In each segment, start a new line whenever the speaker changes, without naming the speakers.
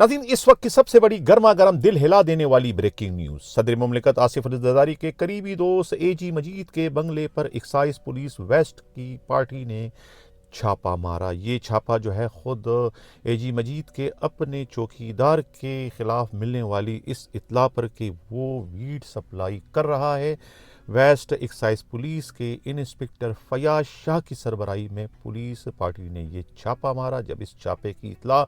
नाज़रीन, इस वक्त की सबसे बड़ी गर्मा गर्म दिल हिला देने वाली ब्रेकिंग न्यूज़। सदर मुमलिकत आसिफ अली जरदारी के करीबी दोस्त एजी मजीद के बंगले पर एक्साइज पुलिस वेस्ट की पार्टी ने छापा मारा। ये छापा जो है खुद एजी मजीद के अपने चौकीदार के खिलाफ मिलने वाली इस इत्तला पर कि वो वीड सप्लाई कर रहा है। वेस्ट एक्साइज पुलिस के इंस्पेक्टर फयाज शाह की सरबराही में पुलिस पार्टी ने ये छापा मारा। जब इस छापे की इत्तला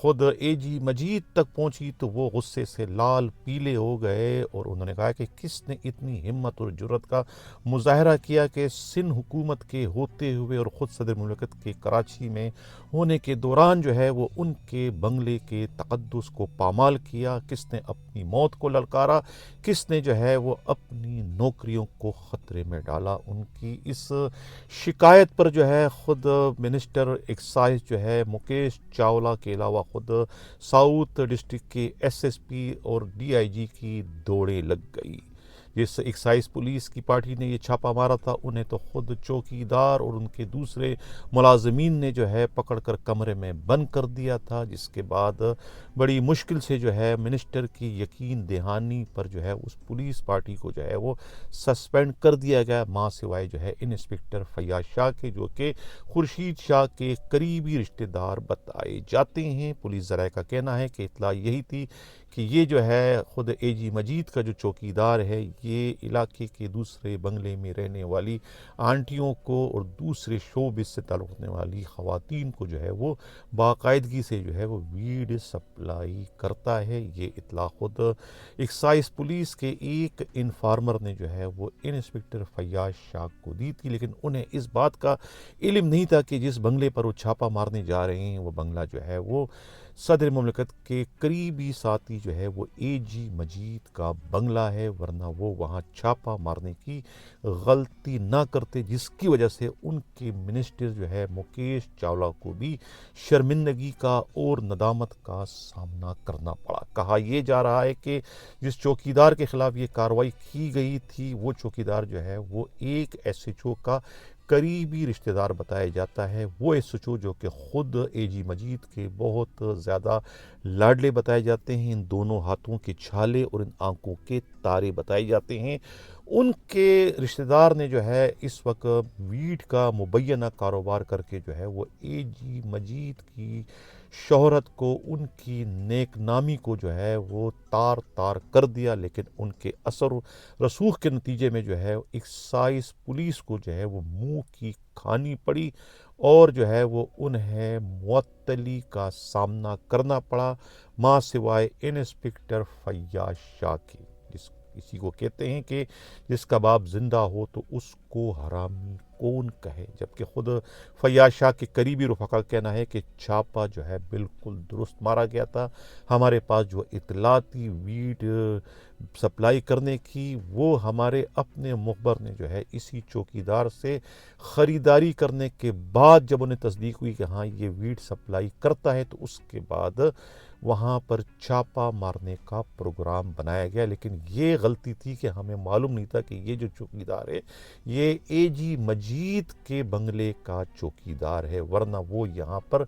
खुद एजी मजीद तक पहुंची तो वो गुस्से से लाल पीले हो गए और उन्होंने कहा कि किसने इतनी हिम्मत और जुर्रत का मुजाहरा किया कि सिंध हुकूमत के होते हुए और ख़ुद सदर मुमलिकत के कराची में होने के दौरान जो है वो उनके बंगले के तक़द्दुस को पामाल किया। किसने अपनी मौत को ललकारा, किसने जो है वो अपनी नौकरियों को ख़तरे में डाला। उनकी इस शिकायत पर जो है ख़ुद मिनिस्टर एक्साइज जो है मुकेश चावला के अलावा ख़ुद साउथ डिस्ट्रिक्ट के एसएसपी और डीआईजी की दौड़ें लग गई। जिस एक्साइज पुलिस की पार्टी ने ये छापा मारा था उन्हें तो खुद चौकीदार और उनके दूसरे मुलाजमीन ने जो है पकड़कर कमरे में बंद कर दिया था, जिसके बाद बड़ी मुश्किल से जो है मिनिस्टर की यकीन दहानी पर जो है उस पुलिस पार्टी को जो है वो सस्पेंड कर दिया गया, माँ सिवाय जो है इंस्पेक्टर फयाज शाह के, जो कि खुर्शीद शाह के करीबी रिश्तेदार बताए जाते हैं। पुलिस ज़राए का कहना है कि इत्तला यही थी कि ये जो है ख़ुद एजी मजीद का जो चौकीदार है ये इलाके के दूसरे बंगले में रहने वाली आंटियों को और दूसरे शोबिस से ताल्लुक़ रखने वाली ख़वातीन को जो है वो बाकायदगी से जो है वो वीड सप्लाई करता है। ये इत्तला ख़ुद एक्साइज पुलिस के एक इन्फार्मर ने जो है वो इंस्पेक्टर फयाज शाह को दी थी, लेकिन उन्हें इस बात का इल्म नहीं था कि जिस बंगले पर वो छापा मारने जा रहे हैं वो बंगला जो है वो सदर मुमलिकत के करीबी साथी जो है वो एजी मजीद का बंगला है, वरना वो वहाँ छापा मारने की गलती ना करते, जिसकी वजह से उनके मिनिस्टर जो है मुकेश चावला को भी शर्मिंदगी का और नदामत का सामना करना पड़ा। कहा यह जा रहा है कि जिस चौकीदार के खिलाफ ये कार्रवाई की गई थी वो चौकीदार जो है वो एक एसएचओ का करीबी रिश्तेदार बताया जाता है। वो एसएचओ जो कि ख़ुद एजी मजीद के बहुत ज़्यादा लाडले बताए जाते हैं, इन दोनों हाथों के छाले और इन आंखों के तारे बताए जाते हैं। उनके रिश्तेदार ने जो है इस वक्त वीड का मुबैना कारोबार करके जो है वो एजी मजीद की शोहरत को, उनकी नेक नामी को जो है वो तार तार कर दिया, लेकिन उनके असर रसूख के नतीजे में जो है एक्साइज पुलिस को जो है वो मुंह की खानी पड़ी और जो है वो उन्हें मुअत्तली का सामना करना पड़ा, माँ सिवाय इंस्पेक्टर फयाज शाह की। इसी को कहते हैं कि जिसका बाप जिंदा हो तो उसको हरामी कौन कहे, जबकि खुद फयाज शाह के करीबी रफ़ा का कहना है कि छापा जो है बिल्कुल दुरुस्त मारा गया था। हमारे पास जो इत्तला थी वीड सप्लाई करने की वो हमारे अपने मुखबर ने जो है इसी चौकीदार से ख़रीदारी करने के बाद जब उन्हें तस्दीक हुई कि हाँ ये वीड सप्लाई करता है तो उसके बाद वहाँ पर छापा मारने का प्रोग्राम बनाया गया। लेकिन ये गलती थी कि हमें मालूम नहीं था कि ये जो चौकीदार है ये एजी मजीद के बंगले का चौकीदार है, वरना वो यहाँ पर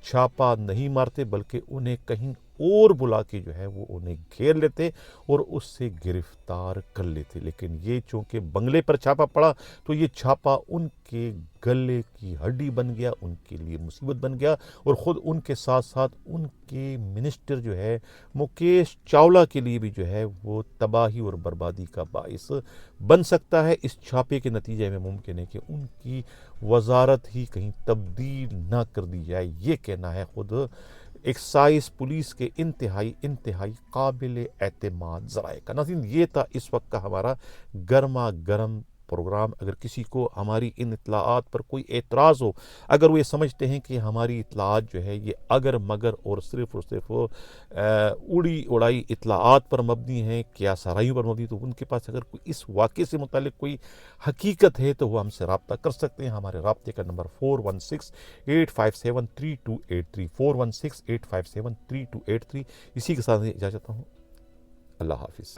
छापा नहीं मारते बल्कि उन्हें कहीं और बुला के जो है वो उन्हें घेर लेते और उससे गिरफ्तार कर लेते। लेकिन ये चूँकि बंगले पर छापा पड़ा तो ये छापा उनके गले की हड्डी बन गया, उनके लिए मुसीबत बन गया और ख़ुद उनके साथ साथ उनके मिनिस्टर जो है मुकेश चावला के लिए भी जो है वो तबाही और बर्बादी का बाइस बन सकता है। इस छापे के नतीजे में मुमकिन है कि उनकी वजारत ही कहीं तब्दील ना कर दी जाए। ये कहना है ख़ुद एक्साइज पुलिस के इंतहाई काबिल एतमाद ज़राए का। नाज़रीन, ये था इस वक्त का हमारा गर्मा गर्म प्रोग्राम। अगर किसी को हमारी इन इत्तलाआत पर कोई एतराज़ हो, अगर वो ये समझते हैं कि हमारी इत्तलाआत जो है ये अगर मगर और सिर्फ़ उड़ी उड़ाई इत्तलाआत पर मबनी है, क्या सराइयों पर मबनी, तो उनके पास अगर कोई इस वाक़े से मुतालिक कोई हकीकत है तो वो हमसे रब्ता कर सकते हैं। हमारे रब्ते का नंबर 4168573283 4168573283। इसी के साथ इजाज़त हूँ। अल्लाह हाफ़िज़।